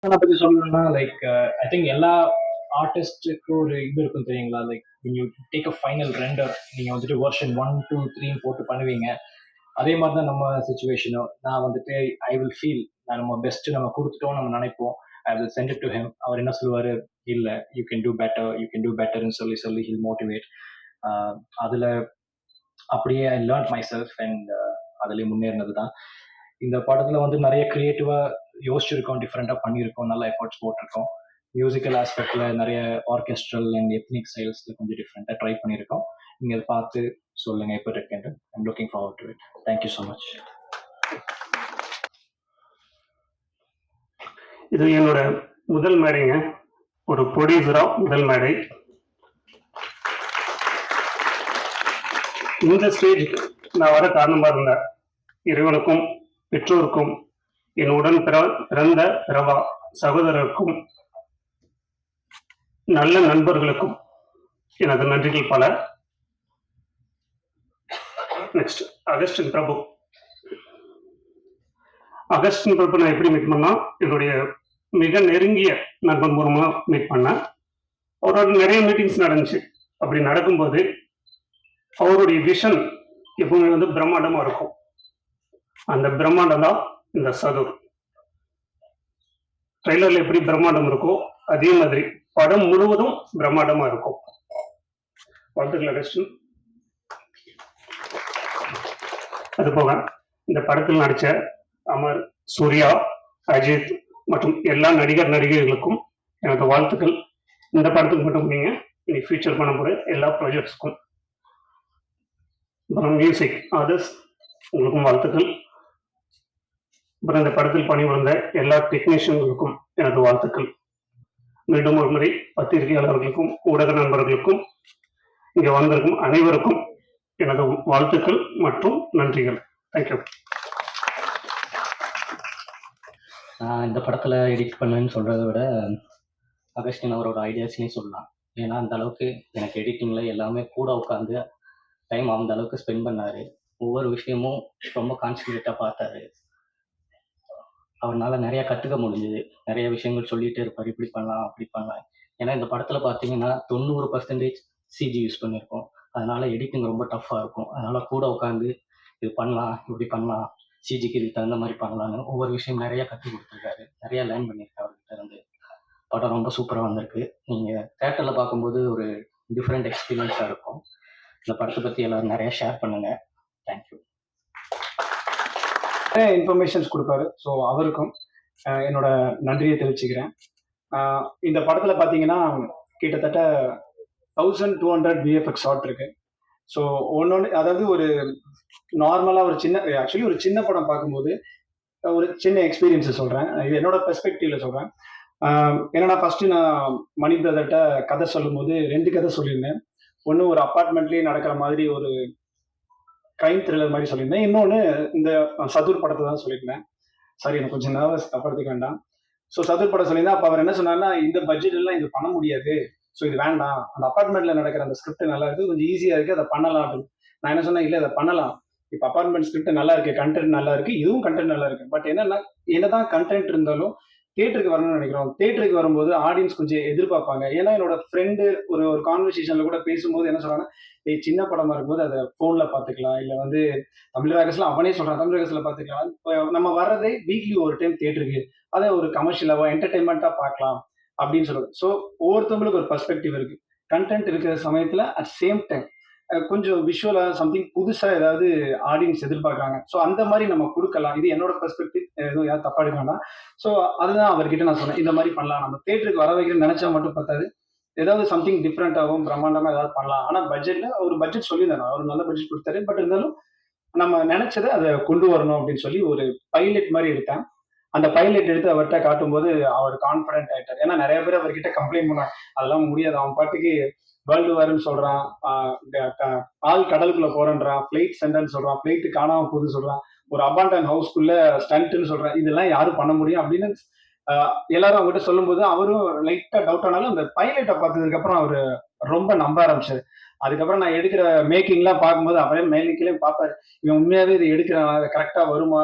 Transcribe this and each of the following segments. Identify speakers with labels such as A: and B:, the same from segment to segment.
A: பத்தி சொல்லணும்னா like I think எல்லா ஆர்டிஸ்டுக்கும் ஒரு இது இருக்கும் தெரியுங்களா, like you take a final render, நீங்க வந்துட்டு வெர்ஷன் 1 2 3 போட்டு பண்ணுவீங்க. அதே மாதிரி தான் நம்ம சுச்சுவேஷனும். நான் வந்துட்டு ஐ வில் ஃபீல் நம்ம பெஸ்ட் நம்ம கொடுத்துட்டோம் நம்ம நினைப்போம். I will send it to him. அவர் என்ன சொல்லுவாரு, இல்ல you can do better, you can do பெட்டர்னு சொல்லி சொல்லி ஹில் மோட்டிவேட். அதுல அப்படியே I learn myself and அதுலேயே முன்னேறினது தான். இந்த படத்துல வந்து நிறைய கிரியேட்டிவா யோசிச்சிருக்கோம், டிஃப்ரெண்டா பண்ணியிருக்கோம், நல்ல எஃபர்ட்ஸ் போட்டிருக்கோம். மியூசிக்கல் ஆஸ்பெக்ட்ல நிறைய ஆர்கெஸ்ட்ரல் அண்ட் எத்னிக் ஸ்டைல்ஸ்ல கொஞ்சம் டிஃப்ரெண்டா ட்ரை பண்ணியிருக்கோம். நீங்க அதை பார்த்து சொல்லுங்க எப்படி இருக்குன்னு. I'm looking forward to it. Thank you so much.
B: இது என்னோட முதல் மேடைங்க, ஒரு ப்ரொடியூசரா முதல் மேடை. இந்த ஸ்டேஜுக்கு நான் வர காரணமா இருந்த இறைவனுக்கும் பெற்றோருக்கும் என்னுடன் பிறந்த பிறவா சகோதரருக்கும் நல்ல நண்பர்களுக்கும் எனது நன்றிகள் பல. நெக்ஸ்ட் அகஸ்டின் பிரபு. அகஸ்டின் பிரபு நான் எப்படி மீட் பண்ணா, என்னுடைய மிக நெருங்கிய நண்பன் மூலமா மீட் பண்ணேன். அவரோட நிறைய மீட்டிங்ஸ் நடந்துச்சு. அப்படி நடக்கும்போது அவருடைய விஷன் எப்பவுமே வந்து பிரம்மாண்டமா இருக்கும். அந்த பிரம்மாண்டம் தான் இந்த சதுர். ட்ரெய்லர்ல எப்படி பிரம்மாண்டம் இருக்கோ அதே மாதிரி படம் முழுவதும் பிரம்மாண்டமா இருக்கும். வாழ்த்துக்கள் அகஸ்டின். அது போக இந்த படத்தில் நடிச்ச அமர், சூர்யா, அஜித் மற்றும் எல்லா நடிகர் நடிகைகளுக்கும் எனக்கு வாழ்த்துக்கள். இந்த படத்துக்கு மட்டும் நீங்க இனி ஃபியூச்சர் பண்ண போற எல்லா ப்ராஜெக்ட்ஸ்க்கும். அப்புறம் மியூசிக் ஆர்டிஸ்ட் உங்களுக்கும் வாழ்த்துக்கள். அப்புறம் இந்த படத்தில் பணிபுரிந்த எல்லா டெக்னீஷியன்களுக்கும் எனது வாழ்த்துக்கள். மீண்டும் ஒரு முறை பத்திரிகையாளர்களுக்கும் ஊடக நண்பர்களுக்கும் இங்கே வந்திருக்கும் அனைவருக்கும் எனது வாழ்த்துக்கள் மற்றும் நன்றிகள். தேங்க்யூ.
C: நான் இந்த படத்தில் எடிட் பண்ணேன்னு சொல்கிறத விட அகஸ்டின் அவரோட ஐடியாஸ்னே சொல்லலாம். ஏன்னா அந்த அளவுக்கு எனக்கு எடிட்டிங்கில் எல்லாமே கூட உட்காந்து டைம் அந்த அளவுக்கு ஸ்பெண்ட் பண்ணார். ஒவ்வொரு விஷயமும் ரொம்ப கான்சன்ட்ரேட்டாக பார்த்தாரு. அவரால் நிறையா கற்றுக்க முடிஞ்சுது. நிறைய விஷயங்கள் சொல்லிகிட்டே இருப்பார், இப்படி பண்ணலாம் அப்படி பண்ணலாம். ஏன்னா இந்த படத்தில் பார்த்தீங்கன்னா 90% சிஜி யூஸ் பண்ணியிருக்கோம். அதனால் எடிட்டிங் ரொம்ப டஃப்பாக இருக்கும். அதனால் கூட உட்காந்து இது பண்ணலாம், இப்படி பண்ணலாம், சிஜிக்கு இதுக்கு தகுந்த மாதிரி பண்ணலான்னு ஒவ்வொரு விஷயம் நிறையா கற்றுக் கொடுத்துருக்காரு. நிறையா லேர்ன் பண்ணியிருக்காரு அவர்கிட்ட இருந்து. படம் ரொம்ப சூப்பராக வந்திருக்கு. நீங்கள் தேட்டரில் பார்க்கும்போது ஒரு டிஃப்ரெண்ட் எக்ஸ்பீரியன்ஸாக இருக்கும். இந்த படத்தை பற்றி எல்லோரும் நிறையா ஷேர் பண்ணுங்கள். தேங்க்யூ.
D: இன்ஃபர்மேஷன்ஸ் கொடுப்பாரு. ஸோ அவருக்கும் என்னோட நன்றியை தெரிவிச்சுக்கிறேன். இந்த படத்தில் பார்த்தீங்கன்னா கிட்டத்தட்ட 1200 விஎஃப்எக்ஸ் ஷாட் இருக்கு. ஸோ ஒன்னொன்று, அதாவது ஒரு நார்மலாக ஒரு சின்ன படம் பார்க்கும்போது ஒரு சின்ன எக்ஸ்பீரியன்ஸை சொல்கிறேன். இது என்னோட பெர்ஸ்பெக்டிவ்ல சொல்கிறேன். ஏன்னா ஃபர்ஸ்ட் நான் மணி பிரதர்கிட்ட கதை சொல்லும்போது 2 கதை சொல்லியிருந்தேன். ஒன்று ஒரு அப்பார்ட்மெண்ட்லேயே நடக்கிற மாதிரி ஒரு கிரைம் த்ரில்லர் மாதிரி சொல்லியிருந்தேன். இன்னொன்று இந்த சதுர் படத்தை தான் சொல்லியிருந்தேன். சாரி, எனக்கு கொஞ்சம் நர்வஸ், தப்படுத்துக்க வேண்டாம். ஸோ சதுர் படம் சொல்லியிருந்தேன். அப்போ அவர் என்ன சொன்னார்னா, இந்த பட்ஜெட் எல்லாம் இது பண்ண முடியாது, ஸோ இது வேண்டாம், அந்த அப்பார்ட்மெண்ட்ல நடக்கிற அந்த ஸ்கிரிப்ட் நல்லா இருக்கு, கொஞ்சம் ஈஸியா இருக்கு, அதை பண்ணலாம் அப்படின்னு. நான் என்ன சொன்னேன், இல்லை அதை பண்ணலாம், இப்போ அப்பார்ட்மெண்ட் ஸ்கிரிப்ட் நல்லா இருக்கு, கண்டென்ட் நல்லா இருக்கு, இதுவும் கண்டென்ட் நல்லா இருக்கு. பட் என்னன்னா, என்னதான் கண்டென்ட் இருந்தாலும் தியேட்டருக்கு வரணும்னு நினைக்கிறோம். தியேட்டருக்கு வரும்போது ஆடியன்ஸ் கொஞ்சம் எதிர்பார்ப்பாங்க. ஏன்னா என்னோட ஃப்ரெண்டு ஒரு ஒரு கான்வர்சேஷன்ல கூட பேசும்போது என்ன சொல்றாங்கன்னா, சின்ன படமா இருக்கும்போது அதை போன்ல பாத்துக்கலாம், இல்ல வந்து தமிழ் ராகஸ்ல அவனே சொல்றான், தமிழ் ராகஸ்ல பாத்துக்கலாம், நம்ம வர்றதே வீக்லி ஒரு டைம் தியேட்டருக்கு, அதை ஒரு கமர்ஷியலாவோ என்டர்டைன்மெண்ட்டா பார்க்கலாம் அப்படின்னு சொல்லுது. ஸோ ஒவ்வொருத்தவங்களுக்கு ஒரு பெர்ஸ்பெக்டிவ் இருக்கு. கண்டென்ட் இருக்கிற சமயத்துல அட் சேம் டைம் கொஞ்சம் விஷுவலா சம்திங் புதுசா ஏதாவது ஆடியன்ஸ் எதிர்பார்க்குறாங்க. ஸோ அந்த மாதிரி நம்ம கொடுக்கலாம். இது என்னோட பெர்ஸ்பெக்டிவ், எதுவும் யாரும் தப்பா எடுக்க வேண்டாம். ஸோ அதுதான் அவர்கிட்ட நான் சொன்னேன், இந்த மாதிரி பண்ணலாம், நம்ம தேட்டருக்கு வர வைக்கிறேன்னு நினைச்சா மட்டும் பத்தாது, ஏதாவது சம்திங் டிஃப்ரெண்டாகவும் பிரம்மாண்டமா ஏதாவது பண்ணலாம். ஆனா பட்ஜெட்ல ஒரு பட்ஜெட் சொல்லியிருந்தேன், அவர் நல்ல பட்ஜெட் கொடுத்தாரு. பட் இருந்தாலும் நம்ம நினைச்சதை அதை கொண்டு வரணும் அப்படின்னு சொல்லி ஒரு பைலட் மாதிரி எடுத்தேன். அந்த பைலட் எடுத்து அவர்கிட்ட காட்டும்போது அவர் கான்ஃபிடென்ட் ஆயிட்டார். ஏன்னா நிறைய பேர் அவர்கிட்ட கம்ப்ளைண்ட் பண்ணாங்க, அதெல்லாம் முடியாது, அவன் பாட்டுக்கு வேர்ல்டு வார்னு சொல்றான், ஆள் கடலுக்குள்ள போறேன்றான், பிளைட் சென்டர்னு சொல்றான், பிளைட் காணாம போகுது சொல்றான், ஒரு அபாண்டன் ஹவுஸ்க்குள்ள ஸ்டண்ட்னு சொல்றான், இதெல்லாம் யாரும் பண்ண முடியும் அப்படின்னு எல்லாரும் அவங்ககிட்ட சொல்லும்போது அவரும் லைட்டா டவுட் ஆனாலும் அந்த பைலட்டை பார்த்ததுக்கு அப்புறம் அவரு ரொம்ப நம்ப ஆரம்பிச்சாரு. அதுக்கப்புறம் நான் எடுக்கிற மேக்கிங்லாம் பார்க்கும்போது அவரே மேக்கிங்லேயே பார்ப்பாரு, இவன் உண்மையாவே இது எடுக்கிறான், கரெக்டா வருமா,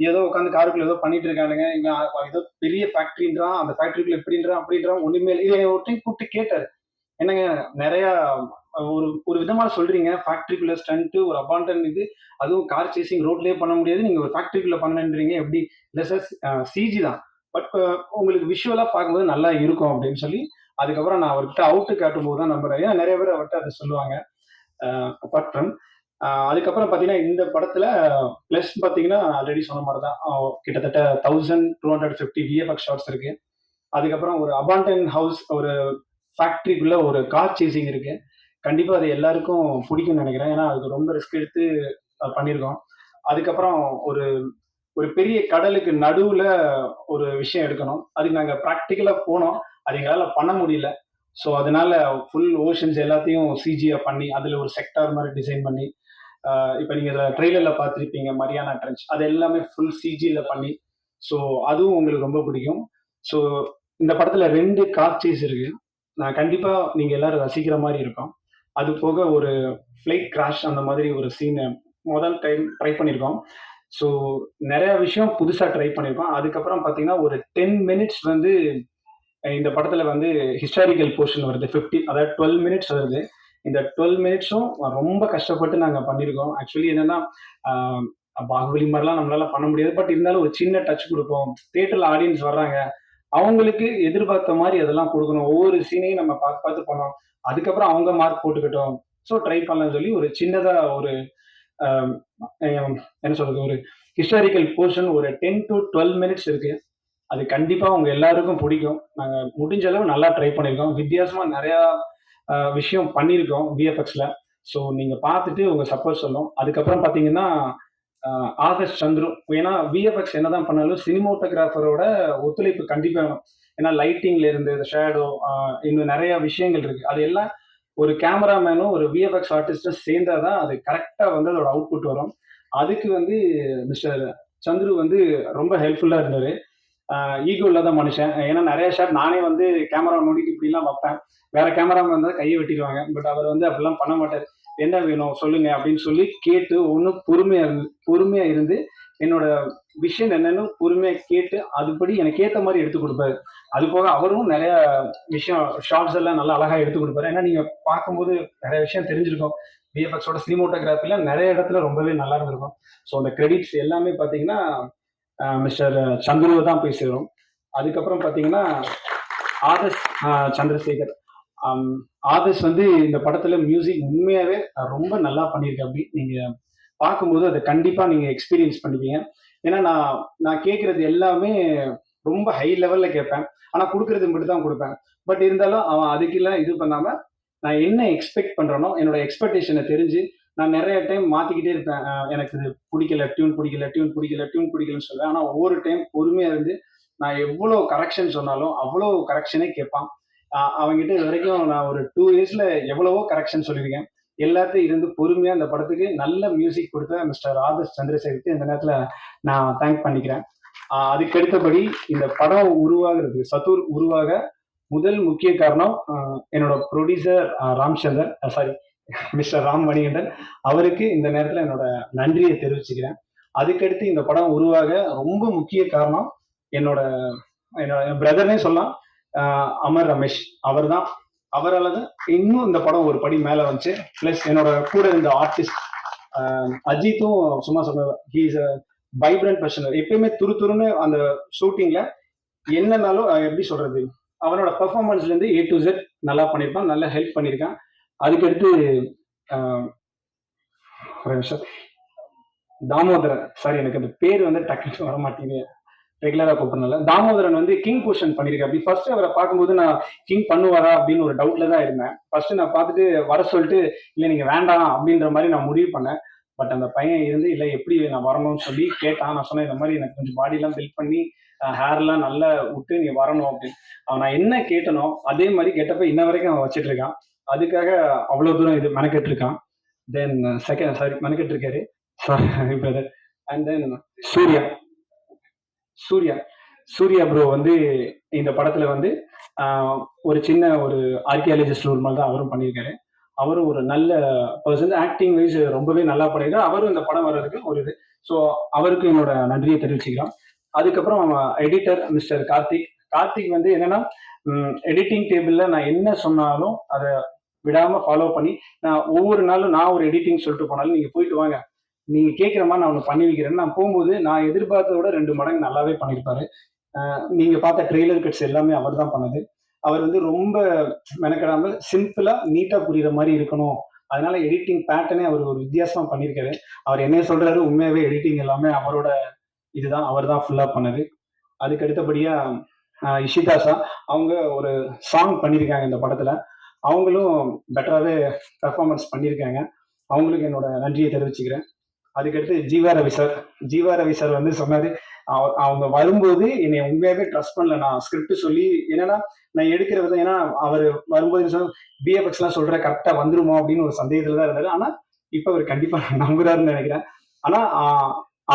D: ஏதோ உட்காந்து காருக்குள்ள ஏதோ பண்ணிட்டு இருக்கானுங்க, இவன் ஏதோ பெரிய ஃபேக்டரின்றான், அந்த ஃபேக்டரிக்குள்ள இப்படின்றான் அப்படின்றான், ஒண்ணுமே இல்லை. இதை ஒரு டைம் கூப்பிட்டு கேட்டாரு, என்னங்க நிறைய ஒரு ஒரு விதமா சொல்றீங்க, ஃபேக்டரிக்குள்ள ஸ்டண்ட் ஒரு அபாண்டன் இது, அதுவும் கார் சேசிங் ரோட்லயே பண்ண முடியாது, நீங்க ஒரு ஃபேக்டரிக்குள்ள பண்ணன்றீங்க எப்படி? இல்ல சார், சிஜி தான், பட் உங்களுக்கு விஷுவலா பார்க்கும்போது நல்லா இருக்கும் அப்படின்னு சொல்லி, அதுக்கப்புறம் நான் அவர்கிட்ட அவுட்டு காட்டும்போது தான் நம்புறேன். ஏன்னா நிறைய பேர் அவர்கிட்ட அதை சொல்லுவாங்க. அப்பார்ட் ஃப்ரம் அதுக்கப்புறம் பார்த்தீங்கன்னா இந்த படத்துல ப்ளஸ் பார்த்தீங்கன்னா ஆல்ரெடி சொன்ன மாதிரி தான், கிட்டத்தட்ட 1250 விஎஃப்எக்ஸ் ஷாட்ஸ் இருக்கு. அதுக்கப்புறம் ஒரு அபாண்டன் ஹவுஸ், ஒரு ஃபேக்டரிக்குள்ள ஒரு கார் சேசிங் இருக்கு. கண்டிப்பா அது எல்லாருக்கும் பிடிக்கும்னு நினைக்கிறேன். ஏன்னா அதுக்கு ரொம்ப ரிஸ்க் எடுத்து பண்ணியிருக்கோம். அதுக்கப்புறம் ஒரு ஒரு பெரிய கடலுக்கு நடுவுல ஒரு விஷயம் எடுக்கணும். அதுக்கு நாங்க பிராக்டிக்கலா போனோம். அது எங்களால பண்ண முடியல. ஸோ அதனால ஃபுல் ஓஷன்ஸ் எல்லாத்தையும் சிஜியா பண்ணி, அதுல ஒரு செக்டார் மாதிரி டிசைன் பண்ணி, இப்ப நீங்க ட்ரெய்லர்ல பார்த்திருப்பீங்க மரியானா ட்ரென்ச், அது எல்லாமே ஃபுல் சிஜில பண்ணி, ஸோ அதுவும் உங்களுக்கு ரொம்ப பிடிக்கும். ஸோ இந்த படத்துல 2 கார் சேஸ் இருக்கு. நான் கண்டிப்பா நீங்க எல்லாரும் ரசிக்கிற மாதிரி இருக்கும். அது போக ஒரு ஃப்ளைட் கிராஷ் அந்த மாதிரி ஒரு சீன் முதல் டைம் ட்ரை பண்ணியிருக்கோம். ஸோ நிறைய விஷயம் புதுசா ட்ரை பண்ணியிருக்கோம். அதுக்கப்புறம் பார்த்தீங்கன்னா ஒரு 10 மினிட்ஸ் வந்து இந்த படத்துல வந்து ஹிஸ்டாரிக்கல் போர்ஷன் வருது. 50 அதாவது 12 மினிட்ஸ் வருது. இந்த 12 மினிட்ஸும் ரொம்ப கஷ்டப்பட்டு நாங்க பண்ணியிருக்கோம். ஆக்சுவலி என்னன்னா, ஆஹ் பாகுபலி மாதிரிலாம் நம்மளால பண்ண முடியாது. பட் இருந்தாலும் ஒரு சின்ன டச் கொடுப்போம். தியேட்டர்ல ஆடியன்ஸ் வர்றாங்க, அவங்களுக்கு எதிர்பார்த்த மாதிரி அதெல்லாம் கொடுக்கணும். ஒவ்வொரு சீனையும் நம்ம பார்த்து பார்த்து பண்ணோம். அதுக்கப்புறம் அவங்க மார்க் போட்டுக்கிட்டோம். ஸோ ட்ரை பண்ணலாம்னு சொல்லி ஒரு சின்னதா ஒரு ஆஹ் என்ன சொல்றது, ஒரு ஹிஸ்டாரிக்கல் போர்ஷன் ஒரு 10 to 12 மினிட்ஸ் இருக்கு. அது கண்டிப்பா உங்க எல்லாருக்கும் பிடிக்கும். நாங்க முடிஞ்ச அளவு நல்லா ட்ரை பண்ணியிருக்கோம். வித்தியாசமா நிறையா விஷயம் பண்ணியிருக்கோம் விஎஃப்எக்ஸ்ல. ஸோ நீங்க பார்த்துட்டு உங்க சப்போர்ட் சொல்லணும். அதுக்கப்புறம் பார்த்தீங்கன்னா, ஆதர்ஷ் சந்துரு. ஏன்னா விஎஃப்எக்ஸ் என்னதான் பண்ணாலும் சினிமோட்டோகிராஃபரோட ஒத்துழைப்பு கண்டிப்பா வேணும். ஏன்னா லைட்டிங்ல இருந்து ஷேடோ, இன்னும் நிறைய விஷயங்கள் இருக்கு. அது எல்லாம் ஒரு கேமராமேனும் ஒரு விஎஃப்எக்ஸ் ஆர்டிஸ்டும் சேர்ந்தாதான் அது கரெக்டா வந்து அதோட அவுட்புட் வரும். அதுக்கு வந்து மிஸ்டர் சந்துரு வந்து ரொம்ப ஹெல்ப்ஃபுல்லா இருந்தாரு. ஈகோ இல்லாத மனுஷன். ஏன்னா நிறைய ஷாட் நானே வந்து கேமரா நோண்டிட்டு இப்படிலாம் வைப்பேன். வேற கேமராமேன் இருந்தால் கையை வெட்டிடுவாங்க. பட் அவர் வந்து அப்படிலாம் பண்ண மாட்டார். என்ன வேணும் சொல்லுங்க அப்படின்னு சொல்லி கேட்டு ஒன்றும் பொறுமையா இருந்து என்னோட விஷயம் என்னன்னு பொறுமையா கேட்டு அதுபடி எனக்கு ஏற்ற மாதிரி எடுத்து கொடுப்பாரு. அது போக அவரும் நிறைய விஷயம் ஷார்ட்ஸ் எல்லாம் நல்லா அழகா எடுத்து கொடுப்பாரு. ஏன்னா நீங்க பார்க்கும்போது நிறைய விஷயம் தெரிஞ்சிருக்கும். விஎஃப்எக்ஸோட சினிமோட்டோகிராஃபில நிறைய இடத்துல ரொம்பவே நல்லா இருந்திருக்கும். ஸோ அந்த கிரெடிட்ஸ் எல்லாமே பார்த்தீங்கன்னா மிஸ்டர் சந்துருவை தான் போய் சேரும். அதுக்கப்புறம் பார்த்தீங்கன்னா ஆதர்ஷ் சந்திரசேகர். ஆதர்ஷ் வந்து இந்த படத்துல மியூசிக் உண்மையாவே ரொம்ப நல்லா பண்ணியிருக்கேன். அப்படி நீங்க பார்க்கும்போது அதை கண்டிப்பா நீங்க எக்ஸ்பீரியன்ஸ் பண்ணிப்பீங்க. ஏன்னா நான் நான் கேட்கறது எல்லாமே ரொம்ப ஹை லெவல்ல கேட்பேன். ஆனா கொடுக்கறது மட்டும் தான் கொடுப்பேன். பட் இருந்தாலும் அவன் அதுக்கெல்லாம் இது பண்ணாம நான் என்ன எக்ஸ்பெக்ட் பண்றேனோ என்னோட எக்ஸ்பெக்டேஷனை தெரிஞ்சு நான் நிறைய டைம் மாத்திக்கிட்டே இருப்பேன். எனக்கு இது பிடிக்கல, டியூன் பிடிக்கல, டியூன் பிடிக்கல, டியூன் பிடிக்கலன்னு சொல்லுவேன். ஆனா ஒவ்வொரு டைம் பொறுமையா இருந்து நான் எவ்வளவு கரெக்ஷன் சொன்னாலும் அவ்வளவு கரெக்ஷனே கேட்பான். அவன்கிட்ட இது வரைக்கும் நான் ஒரு 2 இயர்ஸ்ல எவ்வளவோ கரெக்ஷன் சொல்லியிருக்கேன். எல்லாத்தையும் இருந்து பொறுமையா அந்த படத்துக்கு நல்ல மியூசிக் கொடுத்த மிஸ்டர் ஆதர்ஷ் சந்திரசேகருக்கு இந்த நேரத்துல நான் தேங்க் பண்ணிக்கிறேன். அதுக்கு அடுத்தபடி இந்த படம் உருவாகிறது, சத்துர் உருவாக முதல் முக்கிய காரணம் என்னோட producer Ramchandar, sorry mister Ram Manikandan. அவருக்கு இந்த நேரத்தில் என்னோட நன்றியை தெரிவிச்சுக்கிறேன். அதுக்கடுத்து இந்த படம் உருவாக ரொம்ப முக்கிய காரணம் என்னோட என்னோட பிரதர்னே சொல்லலாம், அமர் ரமேஷ். அவர் தான், அவரால் தான் இன்னும் இந்த படம் ஒரு படி மேலே வந்துச்சு. ப்ளஸ் என்னோட கூட இருந்த ஆர்டிஸ்ட் அஜித்தும் சும்மா சொல்லுவேன், he is a vibrant person. எப்பயுமே துருன்னு அந்த ஷூட்டிங்ல என்னன்னாலும் எப்படி சொல்றது, அவனோட பெர்ஃபார்மன்ஸ்ல இருந்து A to Z நல்லா பண்ணியிருப்பான், நல்லா ஹெல்ப் பண்ணியிருக்கான். அதுக்கடுத்து தாமோதரன், சாரி எனக்கு அந்த பேர் வந்து டக்குனு வர மாட்டேங்குது, ரெகுலரா கூப்பிடனால. தாமோதரன் வந்து கிங் போர்ஷன் பண்ணியிருக்கேன். அப்படி ஃபர்ஸ்ட் அவரை பார்க்கும்போது நான் கிங் பண்ணுவாரா அப்படின்னு ஒரு டவுட்ல தான் இருந்தேன். ஃபர்ஸ்ட் நான் பார்த்துட்டு வர சொல்லிட்டு இல்லை நீங்க வேண்டாம் அப்படின்ற மாதிரி நான் முடிவு பண்ணேன். பட் அந்த பையன் இருந்து இல்லை எப்படி நான் வரணும்னு சொல்லி கேட்டான். நான் சொன்னேன் இந்த மாதிரி எனக்கு கொஞ்சம் பாடியெல்லாம் பில்ட் பண்ணி ஹேர்லாம் நல்லா விட்டு நீ வரணும் அப்படின்னு. அவன் நான் என்ன கேட்டனோ அதே மாதிரி கேட்டப்ப இன்ன வரைக்கும் அவன் வச்சிட்டு இருக்கான். அதுக்காக அவ்வளவு தூரம் இது மெனக்கெட்டு இருக்கான். தென் செகண்ட், சாரி மெனக்கெட்டு இருக்காரு, sorry brother. And then Surya. Surya Surya bro வந்து இந்த படத்துல வந்து ஒரு சின்ன ஒரு ஆர்கியாலஜிஸ்ட் ரோல் மாதிரி தான் அவரும் பண்ணியிருக்காரு. அவரும் ஒரு நல்ல பர்சன், ஆக்டிங் வைஸ் ரொம்பவே நல்லா பண்ணியிருக்காரு. அவரும் இந்த படம் வர்றதுக்கு ஒரு இது. ஸோ அவருக்கு என்னோட நன்றியை தெரிவிச்சுக்கிறோம். அதுக்கப்புறம் எடிட்டர் மிஸ்டர் கார்த்திக். கார்த்திக் வந்து என்னன்னா, எடிட்டிங் டேபிளில் நான் என்ன சொன்னாலும் அதை விடாமல் ஃபாலோ பண்ணி, நான் ஒவ்வொரு நாளும் நான் ஒரு எடிட்டிங் சொல்லிட்டு போனாலும் நீங்கள் போயிட்டு வாங்க, நீங்கள் கேட்குற மாதிரி நான் ஒன்று பண்ணி வைக்கிறேன்னு நான் போகும்போது நான் எதிர்பார்த்ததை விட 2 மடங்கு நல்லாவே பண்ணியிருப்பாரு. நீங்கள் பார்த்த ட்ரெய்லர் கட்ஸ் எல்லாமே அவர் தான் பண்ணது. அவர் வந்து ரொம்ப மெனக்கெடாமல் சிம்பிளாக நீட்டாக புரியுற மாதிரி இருக்கணும். அதனால எடிட்டிங் பேட்டர்னே அவர் ஒரு வித்தியாசமாக பண்ணியிருக்காரு. அவர் என்ன சொல்றாரு, உண்மையாகவே எடிட்டிங் எல்லாமே அவரோட இதுதான், அவர் தான் ஃபுல்லாக பண்ணது. அதுக்கு அடுத்தபடியாக இஷிதாஷா, அவங்க ஒரு சாங் பண்ணியிருக்காங்க இந்த படத்தில். அவங்களும் பெட்டராகவே பெர்ஃபார்மன்ஸ் பண்ணியிருக்காங்க. அவங்களுக்கு என்னோட நன்றியை தெரிவிச்சுக்கிறேன். அதுக்கடுத்து ஜீவா ரவி சார். ஜீவா ரவி சார் வந்து சொன்னாரு, அவங்க வரும்போது என்னை உண்மையாகவே ட்ரஸ்ட் பண்ணல. நான் ஸ்கிரிப்ட் சொல்லி என்னன்னா நான் எடுக்கிற விதம், ஏன்னா அவர் வரும்போது பிஎஃப்எக்ஸ்லாம் சொல்ற கரெக்டாக வந்துருமோ அப்படின்னு ஒரு சந்தேகத்தில் தான் இருந்தாரு. ஆனால் இப்போ அவர் கண்டிப்பாக நம்புறாருன்னு நினைக்கிறேன். ஆனால்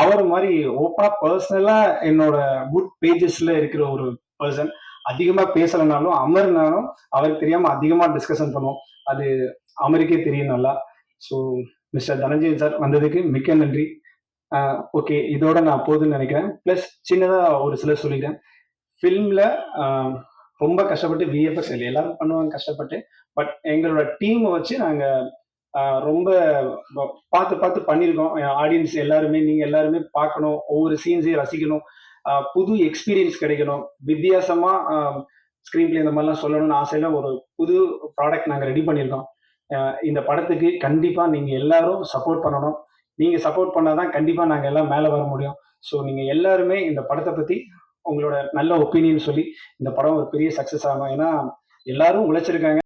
D: அவர் மாதிரி ஓப்பனா பர்சனலா என்னோட குட் பேஜஸ்ல இருக்கிற ஒரு பர்சன். அதிகமா பேசலைனாலும் அமர்னாலும் அவருக்கு தெரியாம அதிகமா டிஸ்கஷன் பண்ணுவோம். அது அமருக்கே தெரியும் நல்லா. ஸோ மிஸ்டர் தனஞ்சயன் சார் வந்ததுக்கு மிக்க நன்றி. ஓகே, இதோட நான் போதுன்னு நினைக்கிறேன். ப்ளஸ் சின்னதாக ஒரு சிலர் சொல்லிக்கிறேன். ஃபிலிமில் ரொம்ப கஷ்டப்பட்டு விஎஃப்எக்ஸ் எல்லாரும் பண்ணுவாங்க கஷ்டப்பட்டு. பட் எங்களோட டீமை வச்சு நாங்கள் ரொம்ப பார்த்து பார்த்து பண்ணியிருக்கோம். ஆடியன்ஸ் எல்லாருமே, நீங்கள் எல்லாருமே பார்க்கணும், ஒவ்வொரு சீன்ஸையும் ரசிக்கணும், புது எக்ஸ்பீரியன்ஸ் கிடைக்கணும், வித்தியாசமாக ஸ்க்ரீன் பிளே இந்த மாதிரிலாம் சொல்லணும்னு ஆசையில் ஒரு புது ப்ராடக்ட் நாங்கள் ரெடி பண்ணியிருக்கோம். இந்த படத்துக்கு கண்டிப்பாக நீங்கள் எல்லாரும் சப்போர்ட் பண்ணணும். நீங்கள் சப்போர்ட் பண்ணால் தான் கண்டிப்பாக நாங்கள் எல்லாம் மேலே வர முடியும். ஸோ நீங்கள் எல்லாருமே இந்த படத்தை பற்றி உங்களோட நல்ல ஒப்பீனியன் சொல்லி இந்த படம் ஒரு பெரிய சக்ஸஸ் ஆகும். ஏன்னா எல்லாரும் உழைச்சிருக்காங்க.